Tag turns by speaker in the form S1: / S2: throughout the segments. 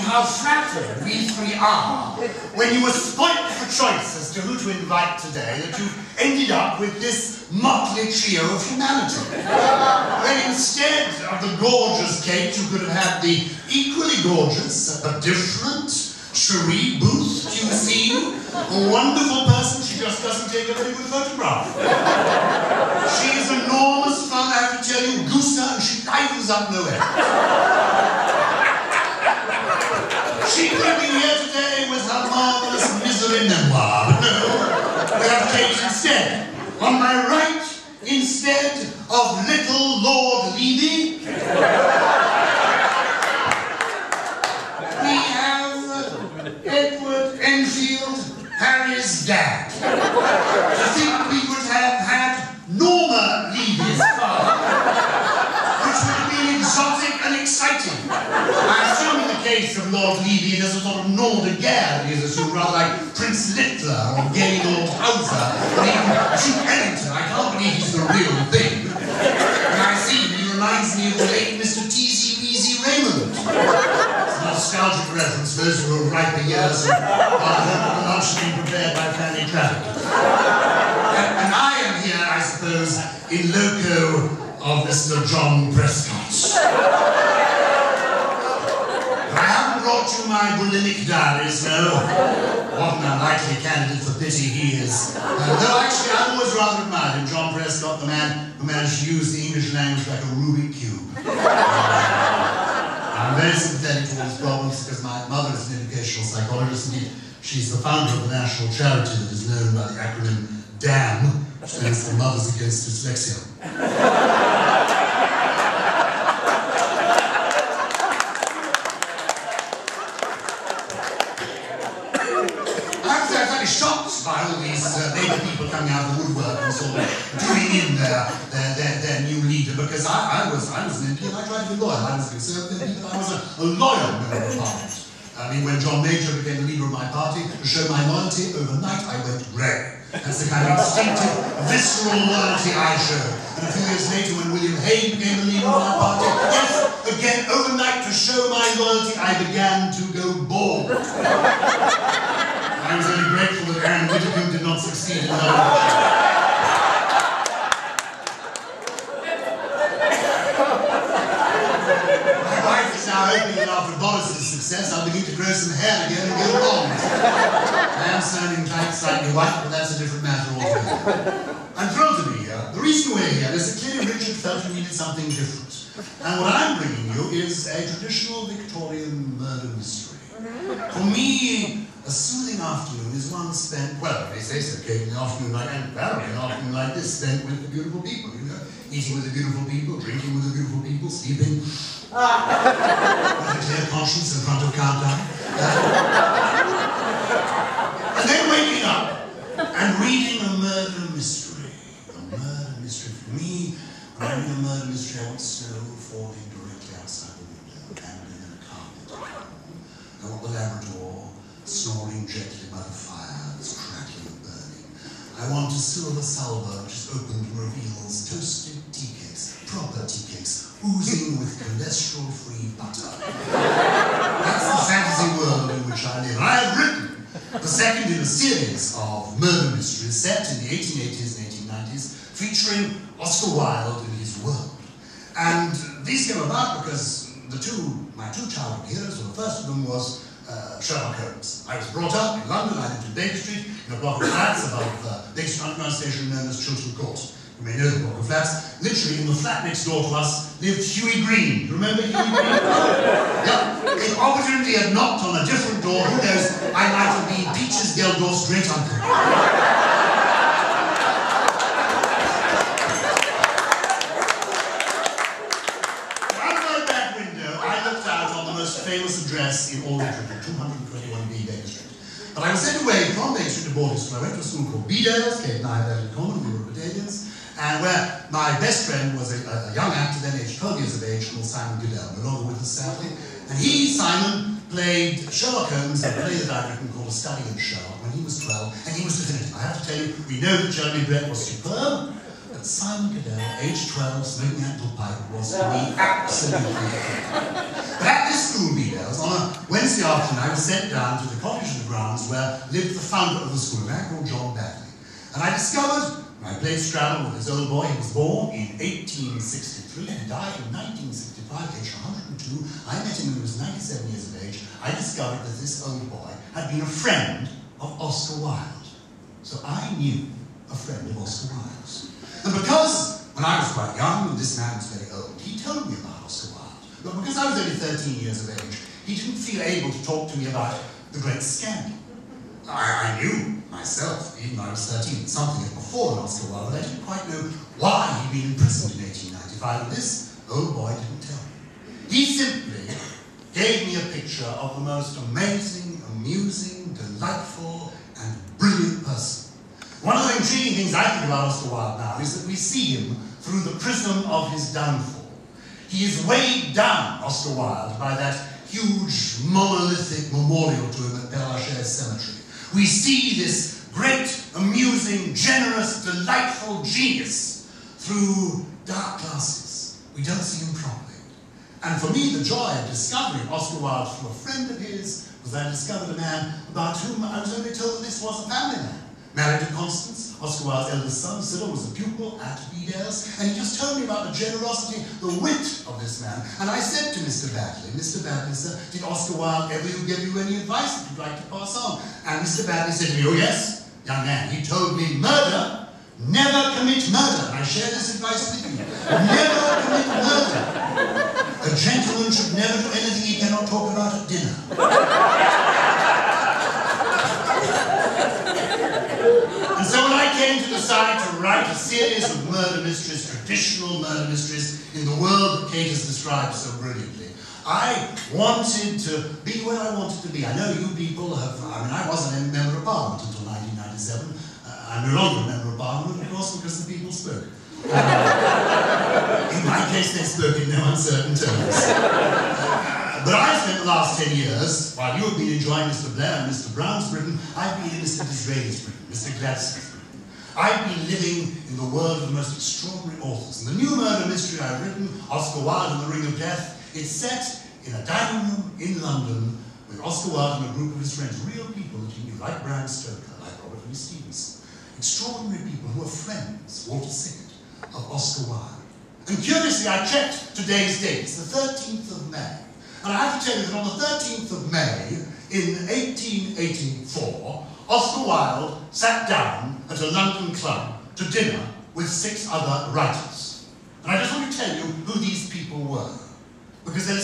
S1: how flattered we three are when you were spoilt for choice as to who to invite today, that you ended up with this motley trio of humanity. When instead of the gorgeous Kate, you could have had the equally gorgeous but different Cherie Booth QC, a wonderful person. She just doesn't take a very good photograph. She is enormous fun, I have to tell you, Gooser, and she livens up no end. She could be here today with her marvelous misery memoir, but no, we have Kate instead. On my right, instead of little Lord Levy, we have Edward Enfield, Harry's dad. I think we would have had Norma Levy's father, which would have been exotic and exciting. I assume in the case of Lord Levy, there's a sort of nom de guerre that he is assumed, rather like Prince Littler or gay Lord Hauser, or even Duke Ellington. I can't believe he's the real thing. When I see him, he reminds me of the late Mr. T.C. Weezy Raymond. It's a nostalgic reference, those who are riper years and are the lunch being prepared by Fanny Traffic. And I am here, I suppose, in loco of Mr. John Prescott. I haven't brought you my bulimic diaries, no. What an unlikely candidate for pity he is. Though actually I've always rather admired him, John Prescott, the man who managed to use the English language like a Rubik cube. I'm very sympathetic to all his problems because my mother is an educational psychologist. Indeed, she's the founder of the national charity that is known by the acronym DAM, which stands for Mothers Against Dyslexia. Shocked by all these Labour people coming out of the woodwork and sort of doing in their new leader, because I was an MP and I tried to be loyal. I was a Conservative MP, but I was a loyal member of Parliament. I mean, when John Major became the leader of my party, to show my loyalty, overnight I went grey. That's the kind of instinctive, visceral loyalty I showed. And a few years later, when William Hague became the leader of my party, yes, again, overnight, to show my loyalty, I began to go bald. I was only grateful that Aaron Whitcomb did not succeed in that election. My wife is now hoping that after Boris's success, I'll begin to grow some hair again and go blonde. I am sounding slightly white, but that's a different matter altogether. I'm thrilled to be here. The reason we're here is that clearly Richard felt he needed something different. And what I'm bringing you is a traditional Victorian murder mystery. For me, a soothing afternoon is one spent, well, they say so, Kate, an afternoon like, and apparently an afternoon like this, spent with the beautiful people, you know, eating with the beautiful people, drinking with the beautiful people, sleeping with a clear conscience in front of Countdown. And then waking up and reading a murder mystery. A murder mystery. For me, reading a murder mystery, I want snow falling directly outside the window, gambling in a carpet. I want the Labrador snoring gently by the fire that's crackling and burning. I want a silver salver which is opened and reveals toasted tea cakes, proper tea cakes, oozing with cholesterol-free butter. That's the fantasy world in which I live. And I have written the second in a series of murder mysteries set in the 1880s and 1890s, featuring Oscar Wilde in his world. And these came about because my two childhood heroes, well, the first of them was Sherlock Holmes. I was brought up in London. I lived in Baker Street in a block of flats above Baker Street Underground Station known as Chiltern Court. You may know the block of flats. Literally, in the flat next door to us lived Hughie Green. Do you remember Hughie Green? Yeah. If opportunity had knocked on a different door, who knows, I might have been Peaches Geldorf's great uncle. Famous address in all literature, 221B Baker Street. But I was sent away from Baker Street to boarding school. I went to a school called Bedales. Kate and I had that in common, we were battalions, and where my best friend was a young actor, then aged 12 years of age, called Simon Goodell, no longer with us sadly. And he, Simon, played Sherlock Holmes in a play that I'd written called A Study in Sherlock when he was 12, and he was definitive. I have to tell you, we know that Jeremy Brett was superb, but Simon Goodell, aged 12, smoking that little pipe, was to me absolutely different. But at this school, Bedales, on a Wednesday afternoon, I was sent down to the cottage in the grounds where lived the founder of the school, a man called John Batley. And I discovered, when I played Scrabble with this old boy, he was born in 1863 and died in 1965, aged 102. I met him when he was 97 years of age. I discovered that this old boy had been a friend of Oscar Wilde. So I knew a friend of Oscar Wilde's. And because, when I was quite young, and this man was very old, he told me about Oscar Wilde. But because I was only 13 years of age, he didn't feel able to talk to me about the great scandal. I knew myself, even when I was 13, that something had befallen Oscar Wilde, but I didn't quite know why he'd been imprisoned in 1895, and this old boy didn't tell me. He simply gave me a picture of the most amazing, amusing, delightful, and brilliant person. One of the intriguing things I think about Oscar Wilde now is that we see him through the prism of his downfall. He is weighed down, Oscar Wilde, by that huge monolithic memorial to him at Père Lachaise Cemetery. We see this great, amusing, generous, delightful genius through dark glasses. We don't see him properly. And for me, the joy of discovering Oscar Wilde through a friend of his was that I discovered a man about whom I was only told that this was a family man. Married to Constance, Oscar Wilde's eldest son, Cyril, was a pupil at Vidal's, and he just told me about the generosity, the wit of this man. And I said to Mr. Batley, sir, did Oscar Wilde ever give you any advice that you'd like to pass on? And Mr. Batley said to me, oh yes, young man, he told me murder, never commit murder. And I share this advice with you. Never commit murder. A gentleman should never do anything he cannot talk about at dinner. And so when I came to decide to write a series of murder mysteries, traditional murder mysteries, in the world that Kate has described so brilliantly, I wanted to be where I wanted to be. I know you people have, I wasn't a member of Parliament until 1997. I'm no longer a member of Parliament, of course, because the people spoke. In my case, they spoke in no uncertain terms. But I spent the last 10 years, while you have been enjoying Mr. Blair and Mr. Brown's Britain, I've been in Mr. Disraeli's Britain, Mr. Gladstone's Britain. I've been living in the world of the most extraordinary authors. And the new murder mystery I've written, Oscar Wilde and the Ring of Death, is set in a dining room in London with Oscar Wilde and a group of his friends, real people that he knew, like Bram Stoker, like Robert Louis Stevenson. Extraordinary people who are friends, Walter Sickert, of Oscar Wilde. And curiously, I checked today's date, it's the 13th of May. And I have to tell you that on the 13th of May, in 1884, Oscar Wilde sat down at a London club to dinner with 6 other writers. And I just want to tell you who these people were. Because there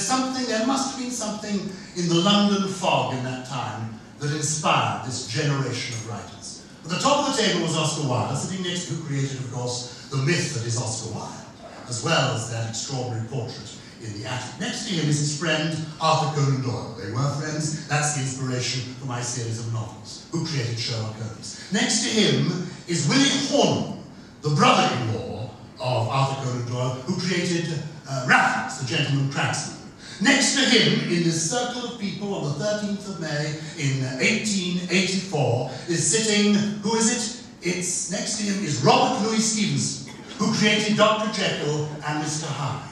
S1: must have been something in the London fog in that time that inspired this generation of writers. At the top of the table was Oscar Wilde, sitting next to who created, of course, the myth that is Oscar Wilde, as well as that extraordinary portrait in the attic. Next to him is his friend, Arthur Conan Doyle. They were friends. That's the inspiration for my series of novels. Who created Sherlock Holmes? Next to him is Willie Hornum, the brother-in-law of Arthur Conan Doyle, who created Raffles, the gentleman cracksman. Next to him, in this circle of people on the 13th of May in 1884, is sitting, who is it? It's next to him is Robert Louis Stevenson, who created Dr. Jekyll and Mr. Hyde.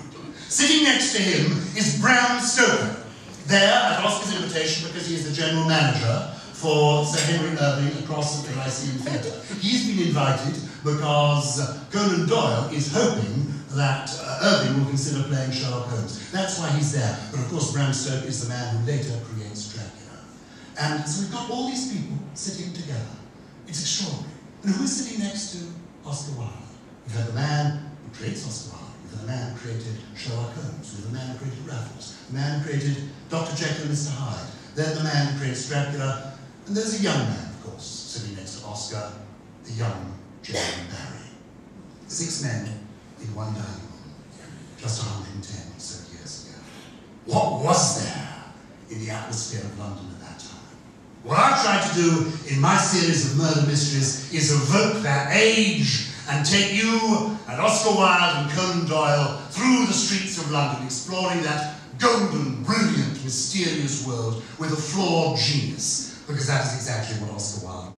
S1: Sitting next to him is Bram Stoker, there at Oscar's invitation because he is the general manager for Sir Henry Irving across the Lyceum Theatre. He's been invited because Conan Doyle is hoping that Irving will consider playing Sherlock Holmes. That's why he's there. But of course, Bram Stoker is the man who later creates Dracula. And so we've got all these people sitting together. It's extraordinary. And who is sitting next to Oscar Wilde? You've had the man who creates Oscar Wilde. You've had the man who created Sherlock Holmes. You've had the man who created Raffles. The man who created Dr. Jekyll and Mr. Hyde. Then the man who creates Dracula. And there's a young man, of course, sitting next to Oscar, the young Jeremy Barry. 6 men in one dining room, just 110 or so years ago. What was there in the atmosphere of London at that time? What I've tried to do in my series of murder mysteries is evoke that age and take you and Oscar Wilde and Conan Doyle through the streets of London, exploring that golden, brilliant, mysterious world with a flawed genius, because that is exactly what Oscar Wilde